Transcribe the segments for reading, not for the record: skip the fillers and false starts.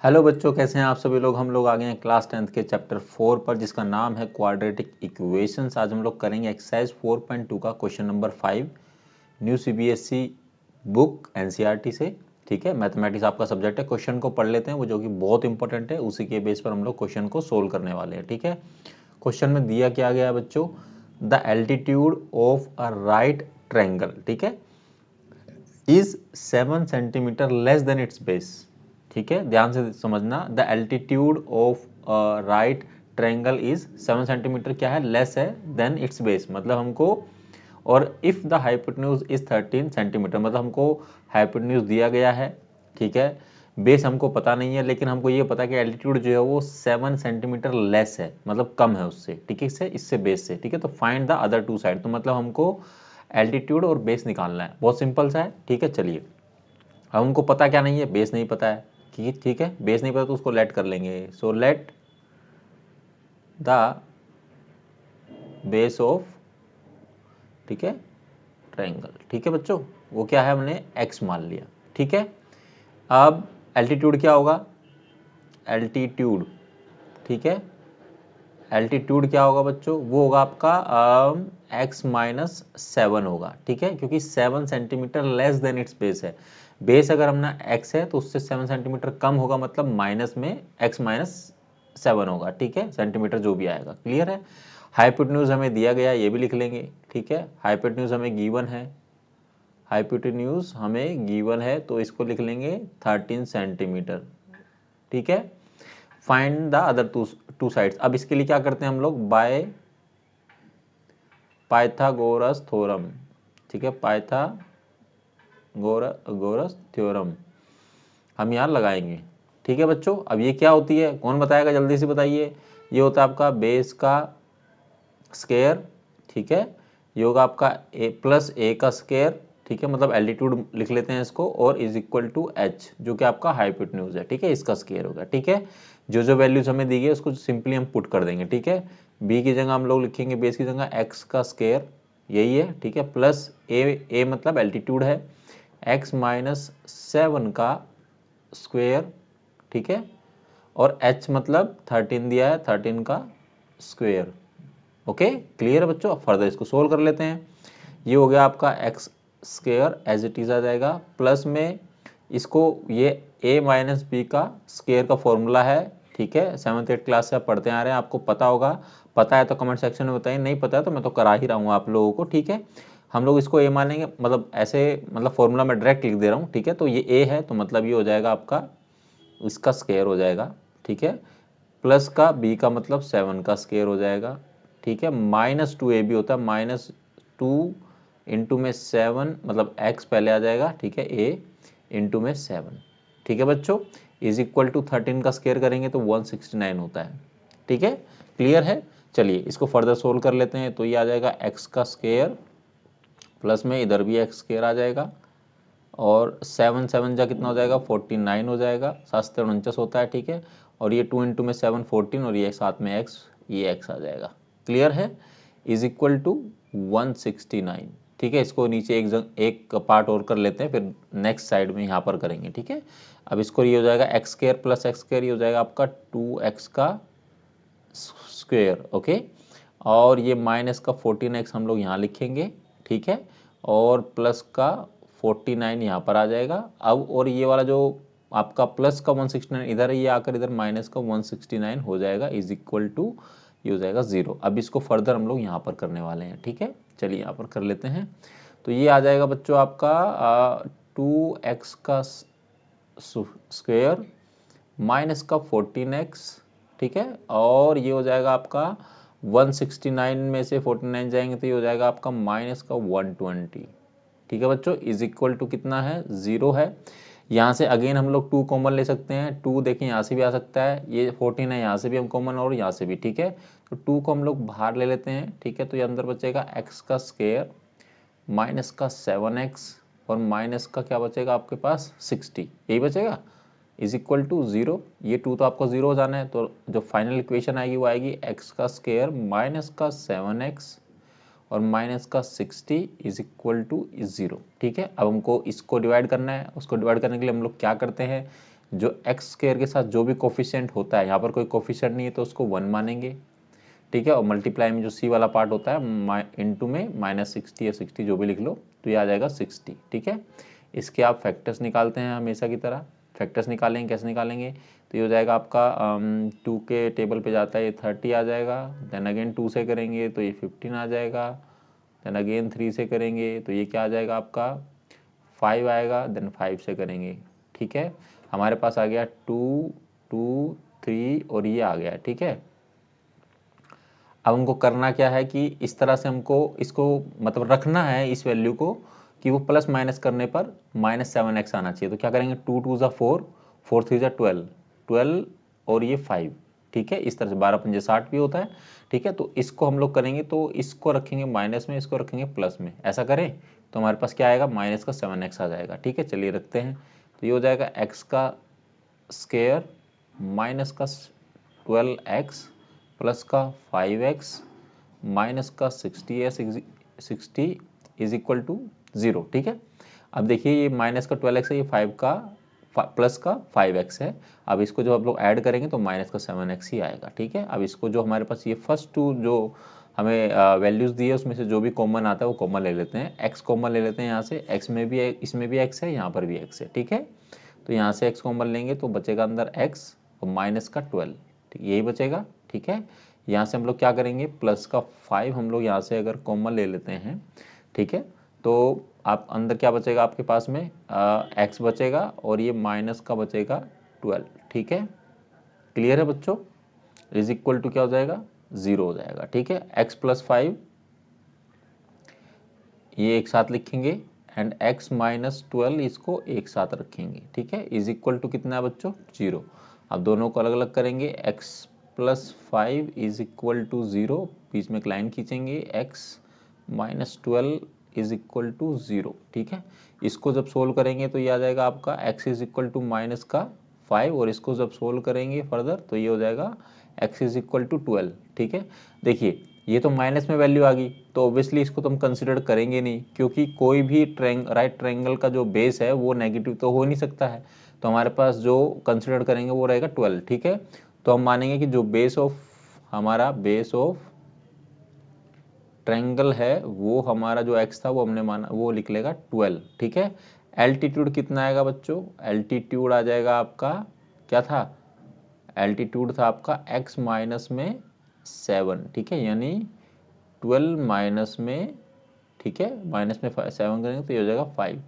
Hello बच्चों, कैसे हैं आप सभी लोग। हम लोग आ गए हैं क्लास 10th के चैप्टर 4 पर, जिसका नाम है क्वाड्रेटिक इक्वेशंस। आज हम लोग करेंगे एक्सरसाइज 4.2 का question number 5 new CBSE book NCERT से। ठीक है, मैथमेटिक्स आपका सब्जेक्ट है। क्वेश्चन को पढ़ लेते हैं, वो जो कि बहुत इंपॉर्टेंट है। उसी के बेस पर हम लोग क्वेश्चन को सोल्व करने वाले हैं। ठीक है, क्वेश्चन में दिया क्या गया है बच्चों, the altitude of a right triangle, ठीक है, is 7 centimetre less than it's base. ठीक है, ध्यान से समझना। The altitude of right triangle is 7 centimetre क्या है, लेस है देन इट्स बेस, मतलब हमको, और if the hypotenuse is 13 centimetre, मतलब हमको हाइपोटेन्यूज दिया गया है। ठीक है, बेस हमको पता नहीं है, लेकिन हमको ये पता है कि एल्टीट्यूड जो है वो 7 सेंटीमीटर लेस है, मतलब कम है उससे। ठीक है, इससे बेस से। ठीक है, तो find the other two side, तो मतलब हमको एल्टीट्यूड और बेस निकालना है। बहुत सिंपल सा है। ठीक है, चलिए, अब हमको पता क्या नहीं है, बेस नहीं पता है। ठीक है, बेस नहीं पता तो उसको लेट कर लेंगे। So let the base of, ठीक है, ट्रायंगल। ठीक है बच्चों, वो क्या है, हमने x मान लिया। ठीक है, अब एल्टीट्यूड क्या होगा, एल्टीट्यूड, ठीक है, एल्टीट्यूड क्या होगा बच्चों, वो होगा आपका x माइनस 7 होगा। ठीक है, क्योंकि 7 centimetre less than it's base है। बेस अगर हमने x है तो उससे 7 सेंटीमीटर कम होगा, मतलब माइनस में x माइनस 7 होगा। ठीक है, सेंटीमीटर जो भी आएगा। क्लियर है। हाइपोटेन्यूज हमें दिया गया, ये भी लिख लेंगे। ठीक है, हाइपोटेन्यूज हमें गिवन है, हाइपोटेन्यूज हमें गिवन है, तो इसको लिख लेंगे 13 सेंटीमीटर। ठीक है, find the other two sides. अब इसके लिए क्या करते हैं हम लोग, बाय पाइथागोरस थ्योरम। ठीक है, पाइथागोरस थ्योरम हम यहाँ लगाएंगे। ठीक है बच्चों, अब ये क्या होती है, कौन बताएगा, जल्दी से बताइए। ये होता है आपका बेस का स्क्वायर। ठीक है, ये होगा आपका a प्लस ए का स्क्वायर। ठीक है, मतलब एल्टीट्यूड लिख लेते हैं इसको, और इज इक्वल टू एच, जो कि आपका हाइपोटेन्यूज है। ठीक है, इसका स्क्वायर होगा। ठीक है, जो जो वैल्यूज हमें दी गई उसको सिंपली हम पुट कर देंगे। ठीक है, बी की जगह हम लोग लिखेंगे बेस की जगह एक्स का स्क्वायर, यही है। ठीक है, प्लस ए मतलब एल्टीट्यूड है, एक्स माइनस 7 का स्क्वायर। ठीक है, और एच मतलब 13 दिया है, 13 का स्क्वायर। ओके, क्लियर है बच्चों। अब फर्दर इसको सोल्व कर लेते हैं। ये हो गया आपका X square as it is आ जाएगा, प्लस में इसको ये a माइनस बी का स्क्वायर का फॉर्मूला है। ठीक है, 7th 8th क्लास से आप पढ़ते आ रहे हैं, आपको पता होगा। पता है तो कमेंट सेक्शन में बताइए, नहीं पता है तो मैं तो करा ही रहा हूँ आप लोगों को। ठीक है, हम लोग इसको a मानेंगे, मतलब ऐसे, मतलब फॉर्मूला में डायरेक्ट लिख दे रहा हूँ। ठीक है, तो ये a है, तो मतलब ये हो जाएगा आपका, इसका स्क्वायर हो जाएगा। ठीक है, प्लस का b का मतलब 7 का स्क्वायर हो जाएगा। ठीक है, माइनस 2 ए भी होता है, माइनस 2 इंटू में 7, मतलब x पहले आ जाएगा। ठीक है, a इंटू में 7। ठीक है बच्चों, इज इक्वल टू 13 का स्क्वायर करेंगे तो 169 होता है। ठीक है, क्लियर है। चलिए इसको फर्दर सोल्व कर लेते हैं। तो ये आ जाएगा x का स्क्वायर, प्लस में इधर भी x स्क्वायर आ जाएगा, और 7 7 जा कितना हो जाएगा, 49 हो जाएगा, 7 49 होता है। ठीक है, और ये 2 इंटू में 7 14, और ये साथ में x, ये x आ जाएगा। क्लियर है, इज इक्वल टू 169। ठीक है, इसको नीचे एक पार्ट और कर लेते हैं, फिर नेक्स्ट साइड में यहाँ पर करेंगे। ठीक है, अब इसको ये हो जाएगा x square plus x square, ये हो जाएगा आपका 2x का स्क्वायर। ओके, और ये माइनस का 14x हम लोग यहाँ लिखेंगे। ठीक है, और प्लस का 49 यहाँ पर आ जाएगा। अब और ये वाला जो आपका प्लस का 169 इधर है, ये आकर इधर माइनस का 169 हो जाएगा, इज इक्वल टू ये हो जाएगा 0। अब इसको फर्दर हम लोग यहाँ पर करने वाले हैं। ठीक है, चलिए यहाँ पर कर लेते हैं। तो ये आ जाएगा बच्चों आपका 2x का स्क्वायर माइनस का 14x। ठीक है, और ये हो जाएगा आपका 169 में से 49 जाएंगे तो ये हो जाएगा आपका माइनस का 120। ठीक है बच्चों, इज इक्वल टू कितना है, 0 है। यहाँ से अगेन हम लोग 2 कॉमन ले सकते हैं। 2 देखिए यहाँ से भी आ सकता है, ये 14 है, यहाँ से भी हम कॉमन, और यहाँ से भी। ठीक है, तो 2 को हम लोग बाहर ले लेते हैं। ठीक है, तो ये अंदर बचेगा x का स्क्वायर माइनस का 7x, और माइनस का क्या बचेगा आपके पास 60, यही बचेगा, इज इक्वल टू 0। ये 2 तो आपको 0 हो जाना है, तो जो फाइनल इक्वेशन आएगी वो आएगी x का स्क्वायर माइनस का 7x और माइनस का 60 इज इक्वल टू 0। ठीक है, अब हमको इसको डिवाइड करना है। उसको डिवाइड करने के लिए हम लोग क्या करते हैं, जो एक्स स्क्वायर के साथ जो भी कोफिशिएंट होता है, यहाँ पर कोई कोफिशिएंट नहीं है तो उसको 1 मानेंगे, ठीक है। और मल्टीप्लाई में जो सी वाला पार्ट होता है इनटू में -60 या 60 जो भी लिख लो, तो ये आ जाएगा 60, ठीक है। इसके आप फैक्टर्स निकालते हैं हमेशा की तरह। फैक्टर्स निकालेंगे, कैसे निकालेंगे, तो ये हो जाएगा आपका 2 के टेबल पे जाता है ये 30 आ जाएगा, देन अगेन 2 से करेंगे तो ये 15 आ जाएगा, देन अगेन 3 से करेंगे तो ये क्या आ जाएगा आपका 5 आएगा, देन 5 से करेंगे, ठीक है। हमारे पास आ गया 2 2 3 और ये आ गया, ठीक है। अब हमको करना क्या है कि इस तरह से हमको इसको मतलब रखना है इस वैल्यू को कि वो प्लस माइनस करने पर -7x आना चाहिए। तो क्या करेंगे, 2 2 ज़ा 4, 4 3 ज़ा 12, 12 और ये 5, ठीक है। इस तरह से 12 पंजे 60 भी होता है, ठीक है। तो इसको हम लोग करेंगे तो इसको रखेंगे माइनस में, इसको रखेंगे प्लस में, ऐसा करें तो हमारे पास क्या आएगा, माइनस का 7x आ जाएगा, ठीक है। चलिए रखते हैं, तो ये हो जाएगा x का स्क्वायर माइनस का 12x प्लस का 5x माइनस का 60 इज इक्वल टू 0, ठीक है। अब देखिए ये माइनस का 12x है, ये 5 का प्लस का 5x है। अब इसको जो आप लोग ऐड करेंगे तो माइनस का 7x ही आएगा, ठीक है। अब इसको जो हमारे पास ये फर्स्ट टू जो हमें वैल्यूज दी है उसमें से जो भी कॉमन आता है वो कॉमन ले लेते हैं। x कॉमन ले लेते हैं यहाँ से, x में भी इसमें भी x है, यहाँ पर भी x है, ठीक है। तो यहाँ से x कॉमन लेंगे तो बचेगा अंदर x और माइनस का 12, ठीक, यही बचेगा, ठीक है। यहाँ से हम लोग क्या करेंगे, प्लस का 5 हम लोग यहाँ से अगर कॉमन ले लेते हैं, ठीक है, तो आप अंदर क्या बचेगा आपके पास में x बचेगा और ये माइनस का बचेगा 12, ठीक है। क्लियर है बच्चों, इज इक्वल टू क्या हो जाएगा, 0 हो जाएगा, ठीक है। x प्लस 5 ये एक साथ लिखेंगे एंड x माइनस 12 इसको एक साथ रखेंगे, ठीक है। इज इक्वल टू कितना है बच्चों, 0। अब दोनों को अलग अलग करेंगे, x plus 5 is equal to 0, बीच में एक लाइन खींचेंगे, x minus 12 is equal to 0, ठीक है। इसको जब सोल्व करेंगे तो ये आ जाएगा आपका x is equal to minus का 5 और इसको जब सोल्व करेंगे फर्दर तो ये हो जाएगा x इज इक्वल टू 12, ठीक है। देखिए ये तो माइनस में वैल्यू आ गई तो ऑब्वियसली इसको तो हम कंसिडर करेंगे नहीं, क्योंकि कोई भी राइट ट्रायंगल का जो बेस है वो नेगेटिव तो हो नहीं सकता है। तो हमारे पास जो कंसिडर करेंगे वो रहेगा 12, ठीक है। तो हम मानेंगे कि जो बेस ऑफ हमारा बेस ऑफ ट्रायंगल है वो हमारा जो x था वो हमने माना वो लिख लेगा 12, ठीक है। एल्टीट्यूड कितना आएगा बच्चों, एल्टीट्यूड आ जाएगा आपका, क्या था, एल्टीट्यूड था आपका x माइनस में 7, ठीक है, यानी 12 माइनस में, ठीक है, माइनस में 7 करेंगे तो ये हो जाएगा 5,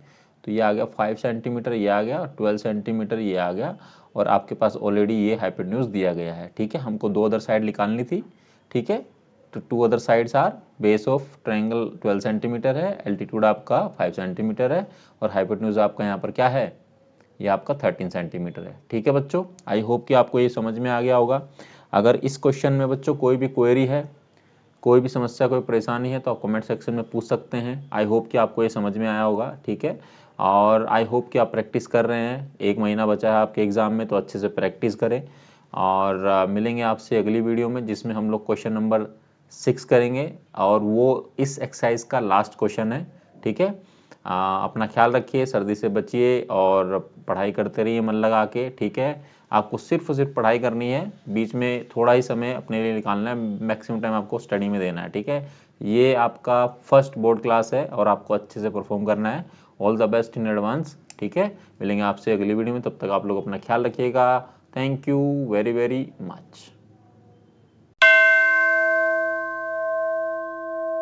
तो ये आ गया 5 सेंटीमीटर, ये आ गया 12 सेंटीमीटर, ये आ गया और आपके पास ऑलरेडी ये हाइपोटेन्यूज दिया गया है, ठीक है। हमको दो अदर साइड निकालनी थी, ठीक है। तो two other sides are base of triangle 12 centimetre है, एल्टीट्यूड आपका 5 सेंटीमीटर है और हाइपोटेन्यूज आपका यहाँ पर क्या है, ये आपका 13 सेंटीमीटर है, ठीक है बच्चों। आई होप कि आपको ये समझ में आ गया होगा। अगर इस क्वेश्चन में बच्चों कोई भी क्वेरी है, कोई भी समस्या, कोई परेशानी है तो आप कमेंट सेक्शन में पूछ सकते हैं। आई होप कि आपको ये समझ में आया होगा, ठीक है। और आई होप कि आप प्रैक्टिस कर रहे हैं, 1 महीना बचा है आपके एग्ज़ाम में तो अच्छे से प्रैक्टिस करें। और मिलेंगे आपसे अगली वीडियो में जिसमें हम लोग क्वेश्चन नंबर 6 करेंगे और वो इस एक्सरसाइज का लास्ट क्वेश्चन है, ठीक है। अपना ख्याल रखिए, सर्दी से बचिए और पढ़ाई करते रहिए मन लगा के, ठीक है। आपको सिर्फ और सिर्फ पढ़ाई करनी है, बीच में थोड़ा ही समय अपने लिए निकालना है, मैक्सिमम टाइम आपको स्टडी में देना है, ठीक है। ये आपका फर्स्ट बोर्ड क्लास है और आपको अच्छे से परफॉर्म करना है। All the best in advance, ठीक है। मिलेंगे आपसे अगली वीडियो में, तब तक आप लोग अपना ख्याल रखिएगा। Thank you very very much.